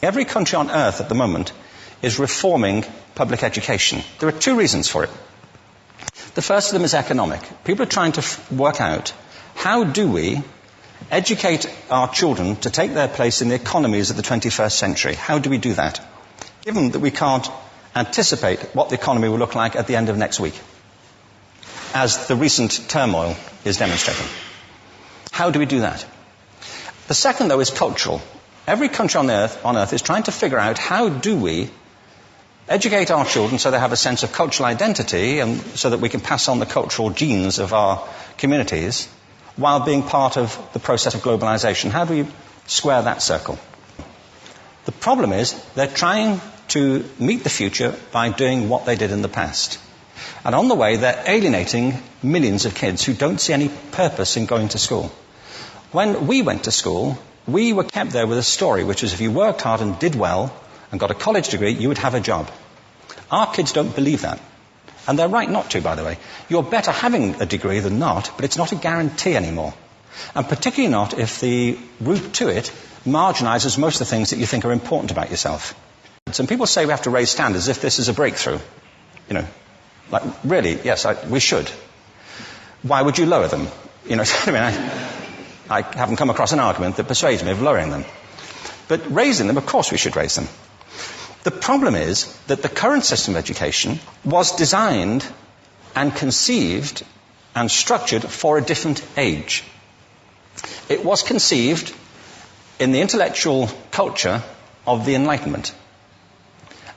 Every country on earth at the moment is reforming public education. There are two reasons for it. The first of them is economic. People are trying to work out, how do we educate our children to take their place in the economies of the 21st century? How do we do that? Given that we can't anticipate what the economy will look like at the end of next week, as the recent turmoil is demonstrating. How do we do that? The second, though, is cultural. Every country on earth is trying to figure out, how do we educate our children so they have a sense of cultural identity and so that we can pass on the cultural genes of our communities while being part of the process of globalization. How do we square that circle? The problem is they're trying to meet the future by doing what they did in the past. And on the way, they're alienating millions of kids who don't see any purpose in going to school. When we went to school, we were kept there with a story, which is if you worked hard and did well and got a college degree, you would have a job. Our kids don't believe that. And they're right not to, by the way. You're better having a degree than not, but it's not a guarantee anymore. And particularly not if the route to it marginalizes most of the things that you think are important about yourself. Some people say we have to raise standards as if this is a breakthrough. You know, like, really, yes, we should. Why would you lower them? You know, I mean, I haven't come across an argument that persuades me of lowering them. But raising them, of course we should raise them. The problem is that the current system of education was designed and conceived and structured for a different age. It was conceived in the intellectual culture of the Enlightenment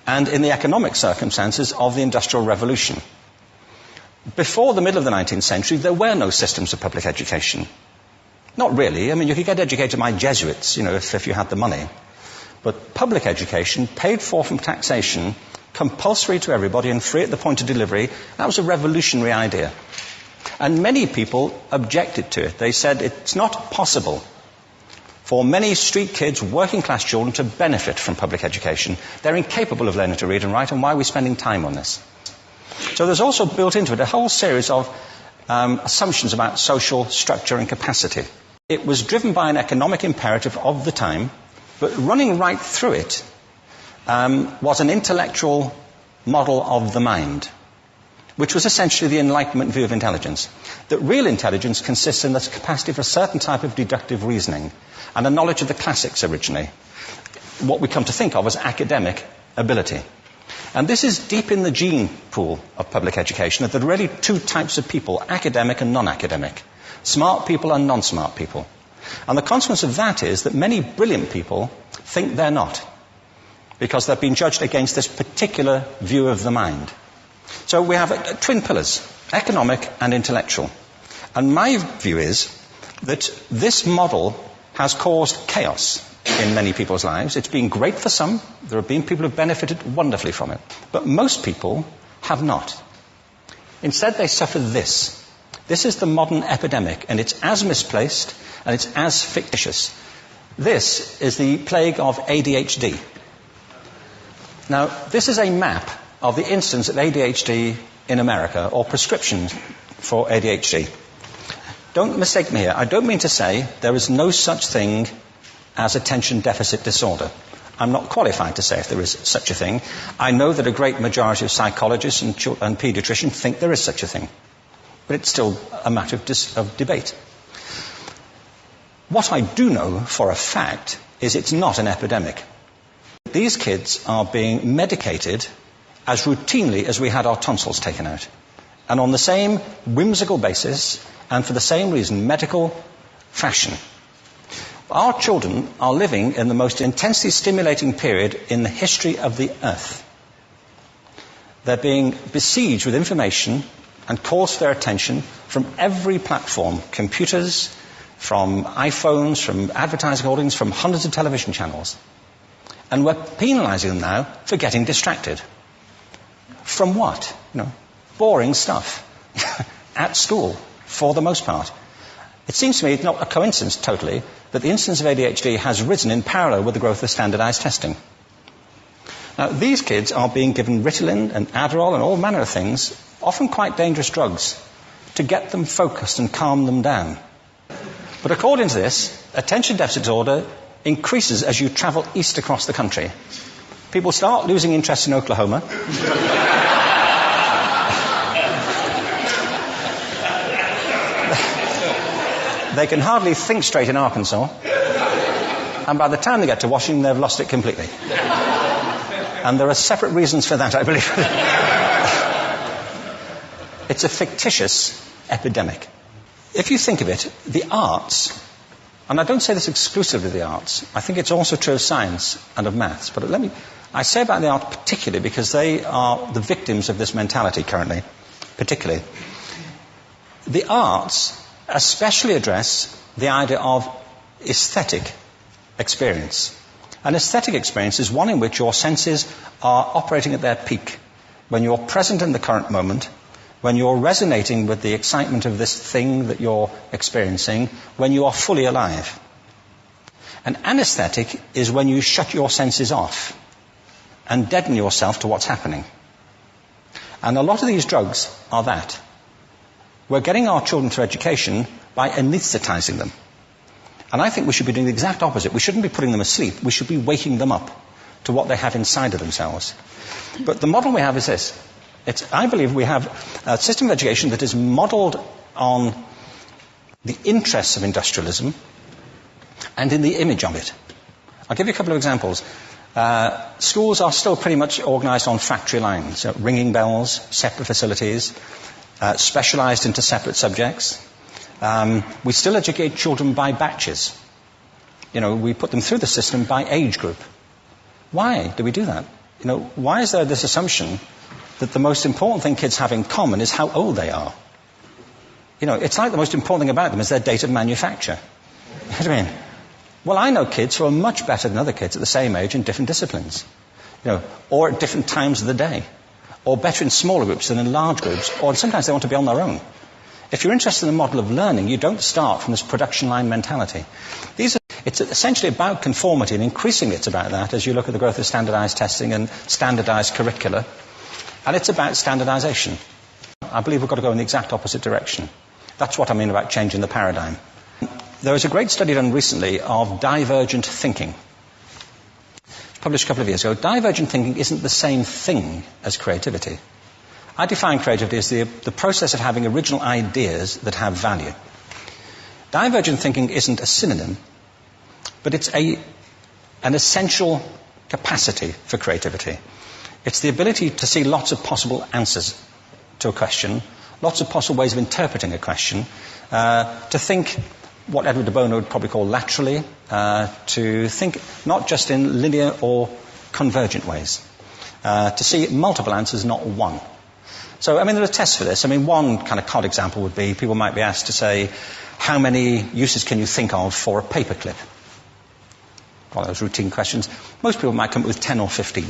and in the economic circumstances of the Industrial Revolution. Before the middle of the 19th century, there were no systems of public education. Not really. I mean, you could get educated by Jesuits, you know, if you had the money. But public education, paid for from taxation, compulsory to everybody and free at the point of delivery, that was a revolutionary idea. And many people objected to it. They said it's not possible for many street kids, working class children, to benefit from public education. They're incapable of learning to read and write, and why are we spending time on this? So there's also built into it a whole series of assumptions about social structure and capacity. It was driven by an economic imperative of the time, but running right through it was an intellectual model of the mind, which was essentially the Enlightenment view of intelligence. That real intelligence consists in the capacity for a certain type of deductive reasoning and a knowledge of the classics originally, what we come to think of as academic ability. And this is deep in the gene pool of public education, that there are really two types of people, academic and non-academic, smart people and non-smart people. And the consequence of that is that many brilliant people think they're not, because they've been judged against this particular view of the mind. So we have twin pillars, economic and intellectual. And my view is that this model has caused chaos in many people's lives. It's been great for some. There have been people who have benefited wonderfully from it. But most people have not. Instead, they suffer this. This is the modern epidemic, and it's as misplaced and it's as fictitious. This is the plague of ADHD. Now, this is a map of the incidence of ADHD in America, or prescriptions for ADHD. Don't mistake me here. I don't mean to say there is no such thing as attention deficit disorder. I'm not qualified to say if there is such a thing. I know that a great majority of psychologists and paediatricians think there is such a thing. But it's still a matter of debate. What I do know for a fact is it's not an epidemic. These kids are being medicated as routinely as we had our tonsils taken out. And on the same whimsical basis, and for the same reason, medical fashion. Our children are living in the most intensely stimulating period in the history of the earth. They're being besieged with information and calls for their attention from every platform, computers, from iPhones, from advertising holdings, from hundreds of television channels. And we're penalizing them now for getting distracted. From what? Boring stuff. At school, for the most part. It seems to me it's not a coincidence totally that the incidence of ADHD has risen in parallel with the growth of standardized testing. Now, these kids are being given Ritalin and Adderall and all manner of things, often quite dangerous drugs, to get them focused and calm them down. But according to this, attention deficit disorder increases as you travel east across the country. People start losing interest in Oklahoma. They can hardly think straight in Arkansas. And by the time they get to Washington, they've lost it completely. And there are separate reasons for that, I believe. It's a fictitious epidemic. If you think of it, the arts, and I don't say this exclusively of the arts, I think it's also true of science and of maths, but I say about the arts particularly because they are the victims of this mentality currently, particularly. The arts especially address the idea of aesthetic experience. An aesthetic experience is one in which your senses are operating at their peak, when you're present in the current moment, when you're resonating with the excitement of this thing that you're experiencing, when you are fully alive. An anesthetic is when you shut your senses off and deaden yourself to what's happening. And a lot of these drugs are that. We're getting our children through education by anesthetizing them. And I think we should be doing the exact opposite. We shouldn't be putting them asleep. We should be waking them up to what they have inside of themselves. But the model we have is this. I believe we have a system of education that is modeled on the interests of industrialism and in the image of it. I'll give you a couple of examples. Schools are still pretty much organized on factory lines, ringing bells, separate facilities, specialized into separate subjects. We still educate children by batches. We put them through the system by age group. Why do we do that? Why is there this assumption that the most important thing kids have in common is how old they are? It's like the most important thing about them is their date of manufacture. You know what I mean? Well, I know kids who are much better than other kids at the same age in different disciplines, or at different times of the day, or better in smaller groups than in large groups, or sometimes they want to be on their own. If you're interested in the model of learning, you don't start from this production line mentality. It's essentially about conformity, and increasingly it's about that as you look at the growth of standardized testing and standardized curricula. And it's about standardization. I believe we've got to go in the exact opposite direction. That's what I mean about changing the paradigm. There was a great study done recently of divergent thinking. It was published a couple of years ago. Divergent thinking isn't the same thing as creativity. I define creativity as the process of having original ideas that have value. Divergent thinking isn't a synonym, but it's an essential capacity for creativity. It's the ability to see lots of possible answers to a question, lots of possible ways of interpreting a question, to think what Edward de Bono would probably call laterally, to think not just in linear or convergent ways, to see multiple answers, not one. So, there are tests for this. One kind of cod example would be people might be asked to say, how many uses can you think of for a paperclip? One of those routine questions. Most people might come up with 10 or 15.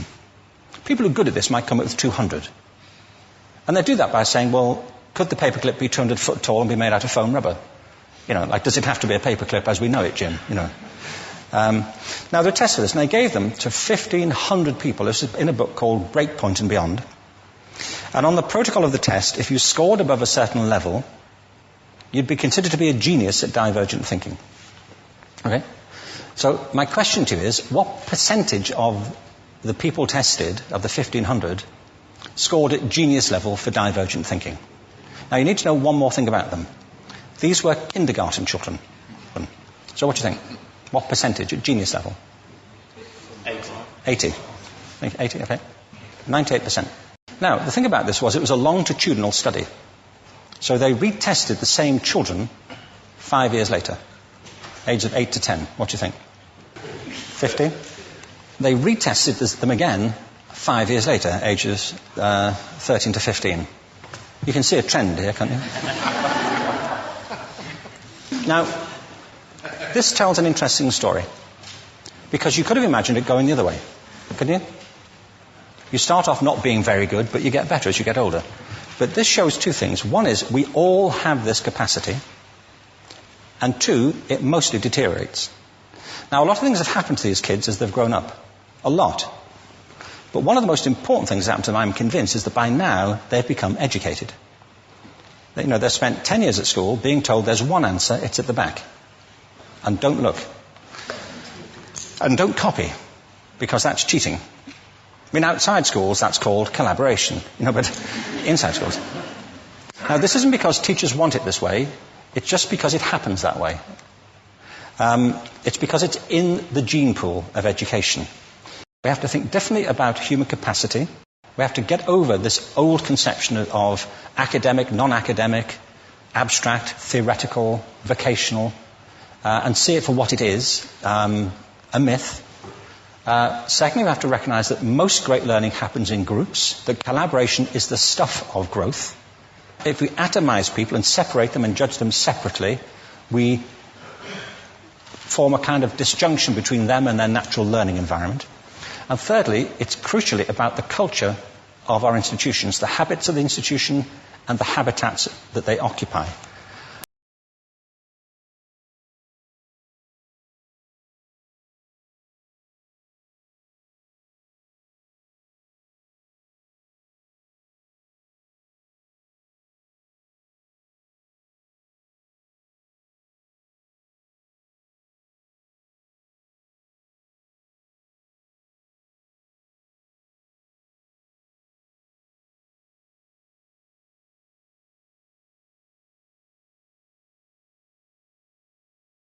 People who are good at this might come up with 200. And they do that by saying, well, could the paperclip be 200 foot tall and be made out of foam rubber? Does it have to be a paperclip as we know it, Jim? Now, there are tests for this, and they gave them to 1,500 people. This is in a book called Breakpoint and Beyond. And on the protocol of the test, if you scored above a certain level, you'd be considered to be a genius at divergent thinking. Okay? So my question to you is, what percentage of the people tested, of the 1,500, scored at genius level for divergent thinking? Now, you need to know one more thing about them. These were kindergarten children. So what do you think? What percentage at genius level? 80. 80, okay. 98%. Now, the thing about this was it was a longitudinal study. So they retested the same children 5 years later, ages of 8 to 10. What do you think? 50? They retested them again 5 years later, ages 13 to 15. You can see a trend here, can't you? Now, this tells an interesting story, because you could have imagined it going the other way, couldn't you? You start off not being very good, but you get better as you get older. But this shows two things. One is we all have this capacity, and two, it mostly deteriorates. Now, a lot of things have happened to these kids as they've grown up. A lot. But one of the most important things that happened to them, I'm convinced, is that by now they've become educated. They've spent 10 years at school being told there's one answer, it's at the back. And don't look. And don't copy, because that's cheating. I mean, outside schools, that's called collaboration, but inside schools. Now, this isn't because teachers want it this way, it's just because it happens that way. It's because it's in the gene pool of education. We have to think differently about human capacity. We have to get over this old conception of academic, non-academic, abstract, theoretical, vocational, and see it for what it is, a myth. Secondly, we have to recognize that most great learning happens in groups, that collaboration is the stuff of growth. If we atomize people and separate them and judge them separately, we form a kind of disjunction between them and their natural learning environment. And thirdly, it's crucially about the culture of our institutions, the habits of the institution and the habitats that they occupy.